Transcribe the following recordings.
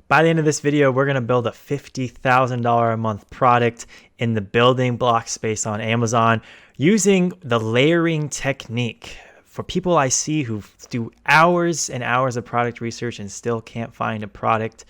By the end of this video, we're going to build a $50,000 a month product in the building block space on Amazon using the layering technique. For people I see who do hours and hours of product research and still can't find a product,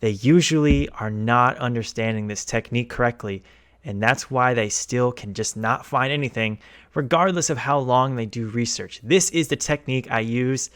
they usually are not understanding this technique correctly. And that's why they still can just not find anything, regardless of how long they do research. This is the technique I use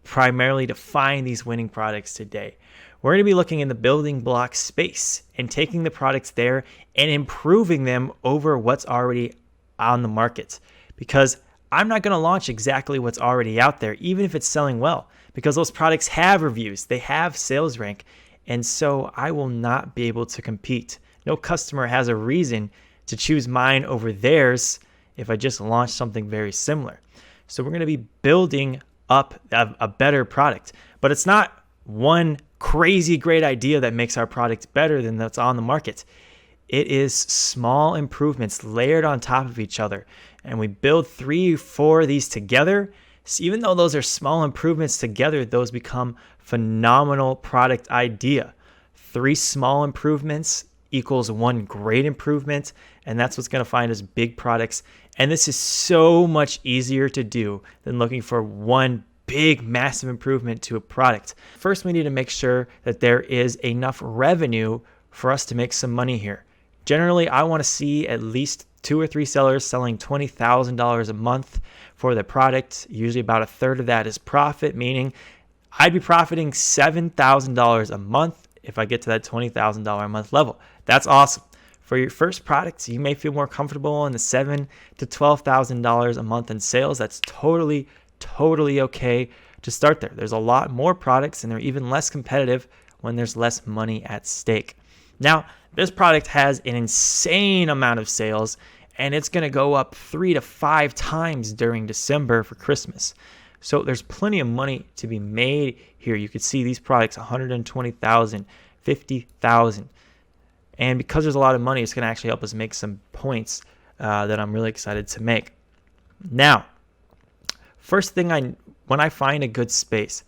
primarily to find these winning products today. We're going to be looking in the building block space and taking the products there and improving them over what's already on the market. Because I'm not going to launch exactly what's already out there, even if it's selling well, because those products have reviews, they have sales rank, and so I will not be able to compete. No customer has a reason to choose mine over theirs if I just launch something very similar. So we're going to be building up a better product, but it's not one crazy great idea that makes our product better than that's on the market. It is small improvements layered on top of each other. And we build 3 or 4 of these together. So even though those are small improvements together, those become phenomenal product idea. 3 small improvements equals 1 great improvement. And that's what's going to find us big products. And this is so much easier to do than looking for one big, massive improvement to a product. First, we need to make sure that there is enough revenue for us to make some money here. Generally, I want to see at least 2 or 3 sellers selling $20,000 a month for their product. Usually about a third of that is profit, meaning I'd be profiting $7,000 a month if I get to that $20,000 a month level. That's awesome. For your first products, you may feel more comfortable in the $7,000 to $12,000 a month in sales. That's totally okay to start there. There's a lot more products and they're even less competitive when there's less money at stake. Now, this product has an insane amount of sales and it's going to go up 3 to 5 times during December for Christmas. So there's plenty of money to be made here. You could see these products, $120,000, $50,000. And because there's a lot of money, it's going to actually help us make some points that I'm really excited to make. Now, first thing when I find a good space,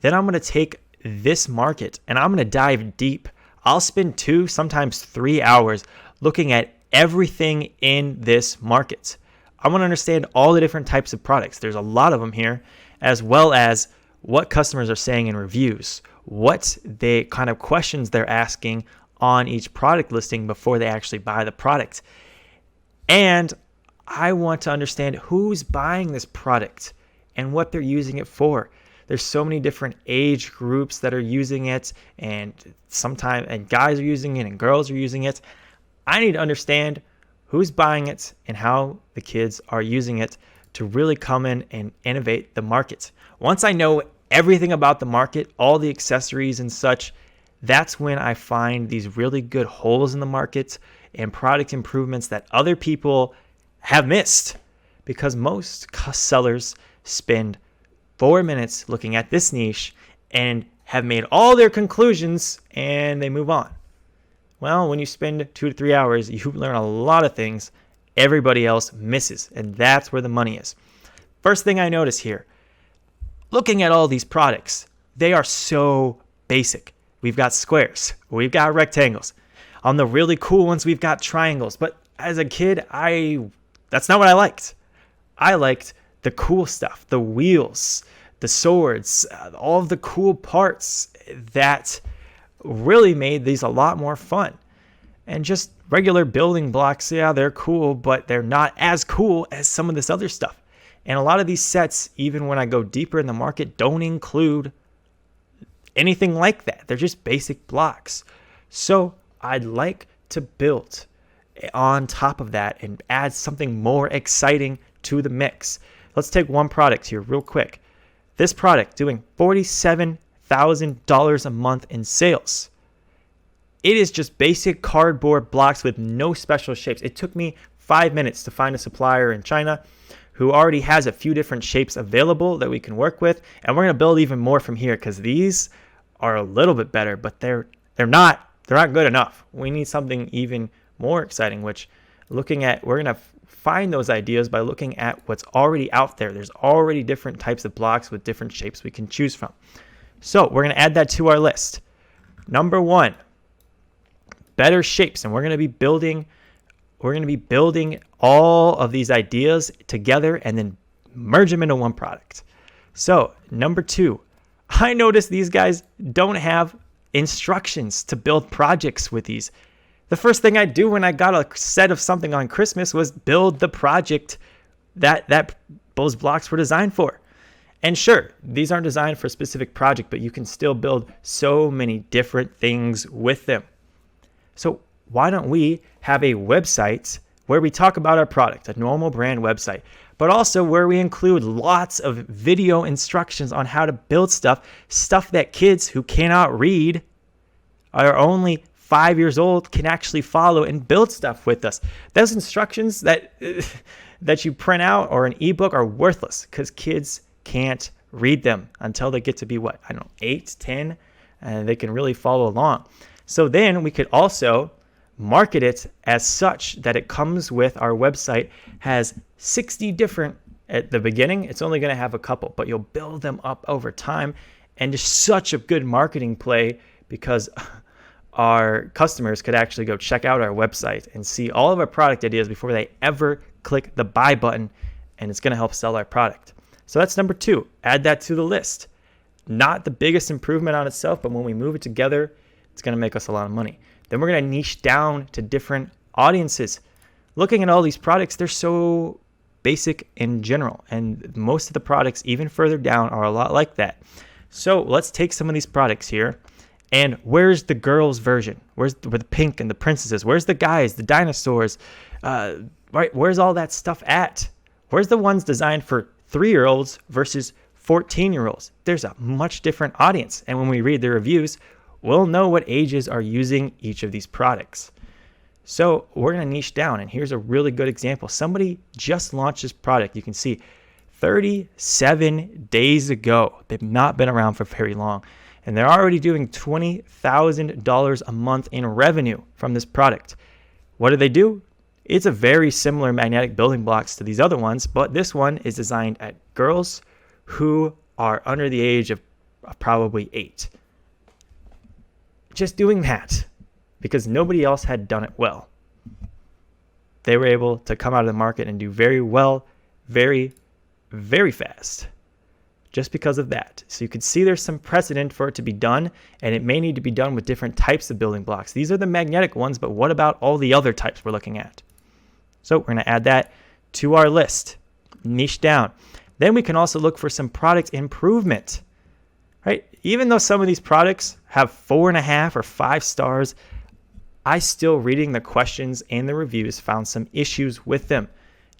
then I'm going to take this market and I'm going to dive deep. I'll spend 2, sometimes 3 hours looking at everything in this market. I want to understand all the different types of products. There's a lot of them here, as well as what customers are saying in reviews, what they kind of questions they're asking on each product listing before they actually buy the product. And I want to understand who's buying this product and what they're using it for. There's so many different age groups that are using it, and guys are using it and girls are using it. I need to understand who's buying it and how the kids are using it to really come in and innovate the market. Once I know everything about the market, all the accessories and such, that's when I find these really good holes in the market and product improvements that other people have missed, because most sellers spend 4 minutes looking at this niche and have made all their conclusions and they move on. Well, when you spend 2 to 3 hours, you learn a lot of things everybody else misses, and that's where the money is. First thing I notice here, looking at all these products, they are so basic. We've got squares, we've got rectangles. On the really cool ones, we've got triangles. But as a kid, that's not what I liked. I liked the cool stuff, the wheels, the swords, all of the cool parts that really made these a lot more fun. And just regular building blocks, yeah, they're cool, but they're not as cool as some of this other stuff. And a lot of these sets, even when I go deeper in the market, don't include anything like that. They're just basic blocks. So I'd like to build on top of that and add something more exciting to the mix. Let's take one product here real quick. This product doing $47,000 a month in sales. It is just basic cardboard blocks with no special shapes. It took me 5 minutes to find a supplier in China who already has a few different shapes available that we can work with. And we're going to build even more from here because these are a little bit better, but they're not good enough. We need something even more exciting, which we're going to find those ideas by looking at what's already out there. There's already different types of blocks with different shapes we can choose from. So we're going to add that to our list. Number one, better shapes. And we're going to be building all of these ideas together and then merge them into one product. So number two, I noticed these guys don't have instructions to build projects with these. The first thing I do when I got a set of something on Christmas was build the project that those blocks were designed for. And sure, these aren't designed for a specific project, but you can still build so many different things with them. So why don't we have a website where we talk about our product, a normal brand website, but also where we include lots of video instructions on how to build stuff that kids who cannot read, are only 5 years old, can actually follow and build stuff with us. Those instructions that you print out or an ebook are worthless because kids can't read them until they get to be 8, 10, and they can really follow along. So then we could also market it as such that it comes with our website, has 60 different at the beginning. It's only going to have a couple, but you'll build them up over time. And just such a good marketing play because our customers could actually go check out our website and see all of our product ideas before they ever click the buy button, and it's going to help sell our product. So that's number two. Add that to the list. Not the biggest improvement on itself, but when we move it together, it's going to make us a lot of money. Then we're going to niche down to different audiences. Looking at all these products, they're so basic in general, and most of the products even further down are a lot like that. So let's take some of these products here. And where's the girls version? Where's the pink and the princesses? Where's the guys, the dinosaurs? Right? Where's all that stuff at? Where's the ones designed for 3-year-olds versus 14-year-olds? There's a much different audience. And when we read the reviews, we'll know what ages are using each of these products. So we're going to niche down. And here's a really good example. Somebody just launched this product. You can see 37 days ago. They've not been around for very long. And they're already doing $20,000 a month in revenue from this product. What do? It's a very similar magnetic building blocks to these other ones, but this one is designed at girls who are under the age of probably 8. Just doing that because nobody else had done it well. They were able to come out of the market and do very well, very, very fast. Just because of that. So you can see there's some precedent for it to be done, and it may need to be done with different types of building blocks. These are the magnetic ones, but what about all the other types we're looking at? So we're going to add that to our list, niche down. Then we can also look for some product improvement, right? Even though some of these products have 4.5 or 5 stars, I still, reading the questions and the reviews, found some issues with them.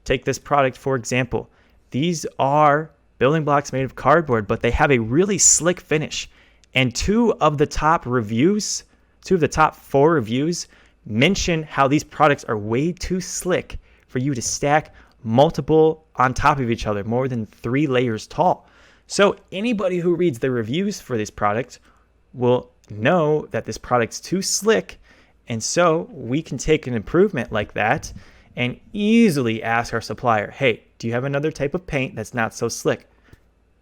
Take this product, for example. These are building blocks made of cardboard, but they have a really slick finish. And 2 of the top 4 reviews mention how these products are way too slick for you to stack multiple on top of each other, more than 3 layers tall. So anybody who reads the reviews for this product will know that this product's too slick. And so we can take an improvement like that and easily ask our supplier, hey, do you have another type of paint that's not so slick?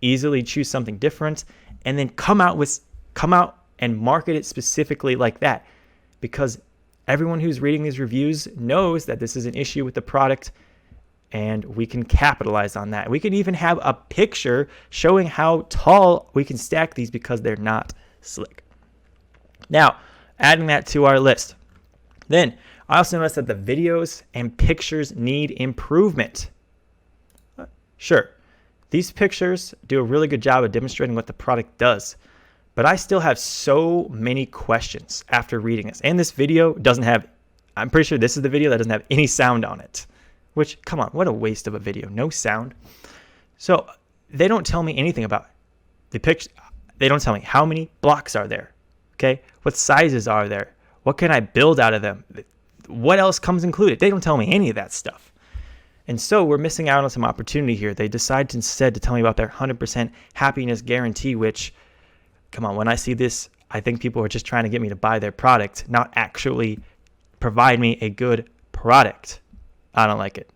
Easily choose something different and then come out and market it specifically like that, because everyone who's reading these reviews knows that this is an issue with the product, and we can capitalize on that. We can even have a picture showing how tall we can stack these because they're not slick. Now, adding that to our list. Then I also noticed that the videos and pictures need improvement. Sure, these pictures do a really good job of demonstrating what the product does, but I still have so many questions after reading this. And this video doesn't have, I'm pretty sure this is the video that doesn't have any sound on it, which, come on, what a waste of a video. No sound. So they don't tell me anything about the picture. They don't tell me how many blocks are there. Okay. What sizes are there? What can I build out of them? What else comes included? They don't tell me any of that stuff. And so we're missing out on some opportunity here. They decide instead to tell me about their 100% happiness guarantee, which, come on, when I see this, I think people are just trying to get me to buy their product, not actually provide me a good product. I don't like it.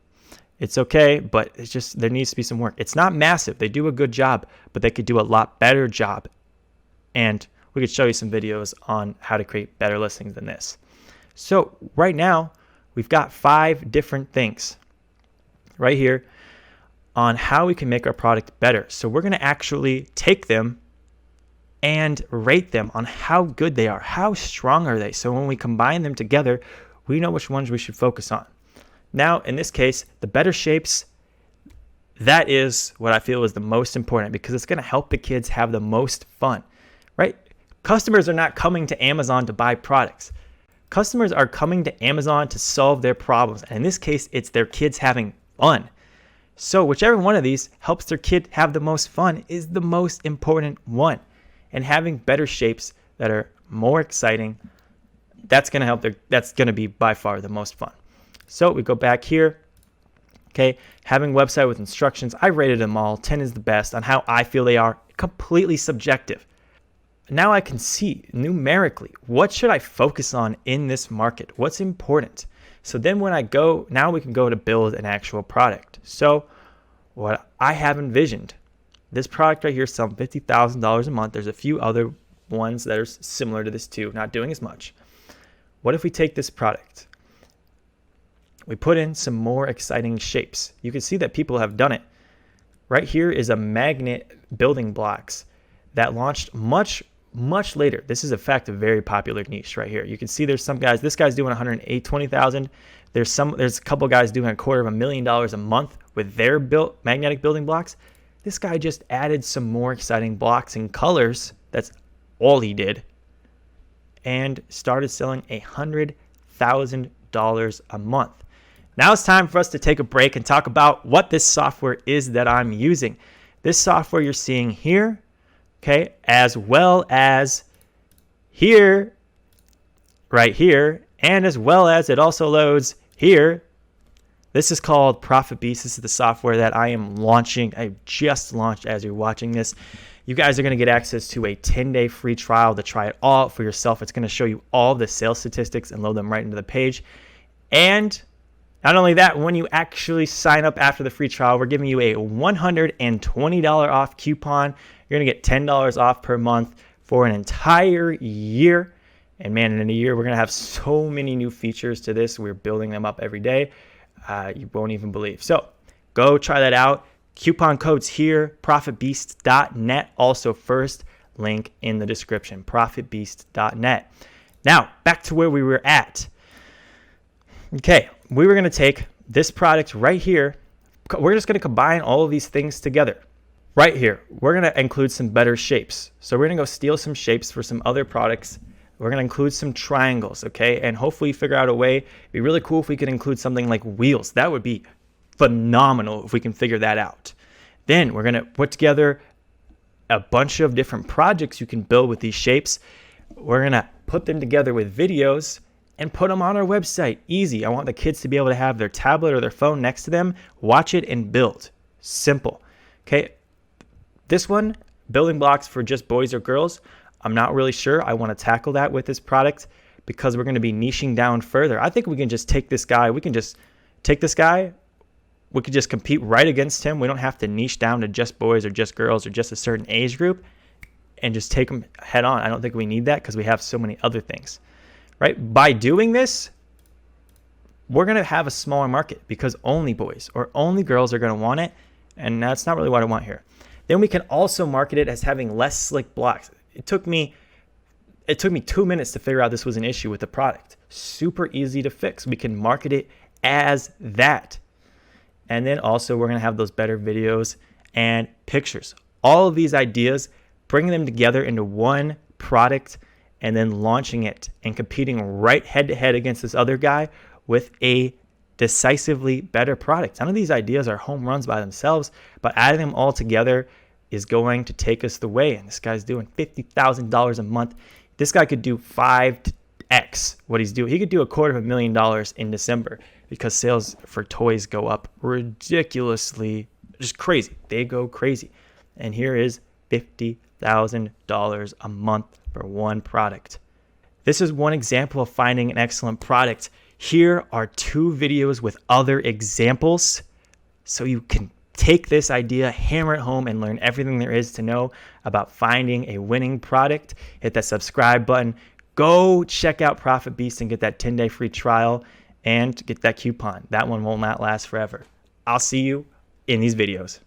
It's okay, but it's just, there needs to be some work. It's not massive. They do a good job, but they could do a lot better job. And we could show you some videos on how to create better listings than this. So right now, we've got 5 different things right here on how we can make our product better. So we're going to actually take them and rate them on how good they are. How strong are they? So when we combine them together, we know which ones we should focus on. Now, in this case, the better shapes, that is what I feel is the most important, because it's going to help the kids have the most fun, right? Customers are not coming to Amazon to buy products. Customers are coming to Amazon to solve their problems. And in this case, it's their kids having fun. So whichever one of these helps their kid have the most fun is the most important one. And having better shapes that are more exciting, that's going to help that's going to be by far the most fun. So we go back here. Okay, having website with instructions, I rated them all. 10 is the best on how I feel they are. Completely subjective. Now I can see numerically, what should I focus on in this market? What's important? So then when I go, now we can go to build an actual product. So what I have envisioned, this product right here selling $50,000 a month. There's a few other ones that are similar to this too, not doing as much. What if we take this product? We put in some more exciting shapes. You can see that people have done it. Right here is a magnet building blocks that launched much later. This is in fact a very popular niche right here. You can see there's some guys, this guy's doing 120,000. There's a couple guys doing $250,000 a month with their magnetic building blocks. This guy just added some more exciting blocks and colors. That's all he did. And started selling $100,000 a month. Now it's time for us to take a break and talk about what this software is that I'm using. This software you're seeing here, okay, as well as here, right here, and as well as it also loads here. This is called Profit Beast. This is the software that I am launching. I just launched as you're watching this. You guys are going to get access to a 10-day free trial to try it all for yourself. It's going to show you all the sales statistics and load them right into the page. And not only that, when you actually sign up after the free trial, we're giving you a $120 off coupon. You're going to get $10 off per month for an entire year. And man, in a year, we're going to have so many new features to this. We're building them up every day. You won't even believe. So go try that out. Coupon codes here, profitbeast.net. Also first link in the description, profitbeast.net. Now, back to where we were at. Okay, we were going to take this product right here. We're just going to combine all of these things together. Right here, we're going to include some better shapes. So we're going to go steal some shapes for some other products. We're going to include some triangles, okay? And hopefully figure out a way. It'd be really cool if we could include something like wheels. That would be phenomenal if we can figure that out. Then we're going to put together a bunch of different projects you can build with these shapes. We're going to put them together with videos and put them on our website. Easy. I want the kids to be able to have their tablet or their phone next to them, watch it, and build. Simple. Okay. This one, building blocks for just boys or girls, I'm not really sure. I want to tackle that with this product because we're going to be niching down further. I think we can just take this guy. We can just take this guy. We could just compete right against him. We don't have to niche down to just boys or just girls or just a certain age group and just take them head on. I don't think we need that because we have so many other things, right? By doing this, we're going to have a smaller market because only boys or only girls are going to want it. And that's not really what I want here. Then we can also market it as having less slick blocks. It took me 2 minutes to figure out this was an issue with the product. Super easy to fix. We can market it as that. And then also we're going to have those better videos and pictures. All of these ideas, bringing them together into one product and then launching it and competing right head to head against this other guy with a decisively better product. None of these ideas are home runs by themselves, but adding them all together is going to take us the way. And this guy's doing $50,000 a month. This guy could do 5x what he's doing. He could do $250,000 in December because sales for toys go up ridiculously, just crazy. They go crazy. And here is $50,000 a month for one product. This is one example of finding an excellent product. Here are 2 videos with other examples so you can take this idea, hammer it home, and learn everything there is to know about finding a winning product, hit that subscribe button. Go check out Profit Beast and get that 10-day free trial and get that coupon. That one will not last forever. I'll see you in these videos.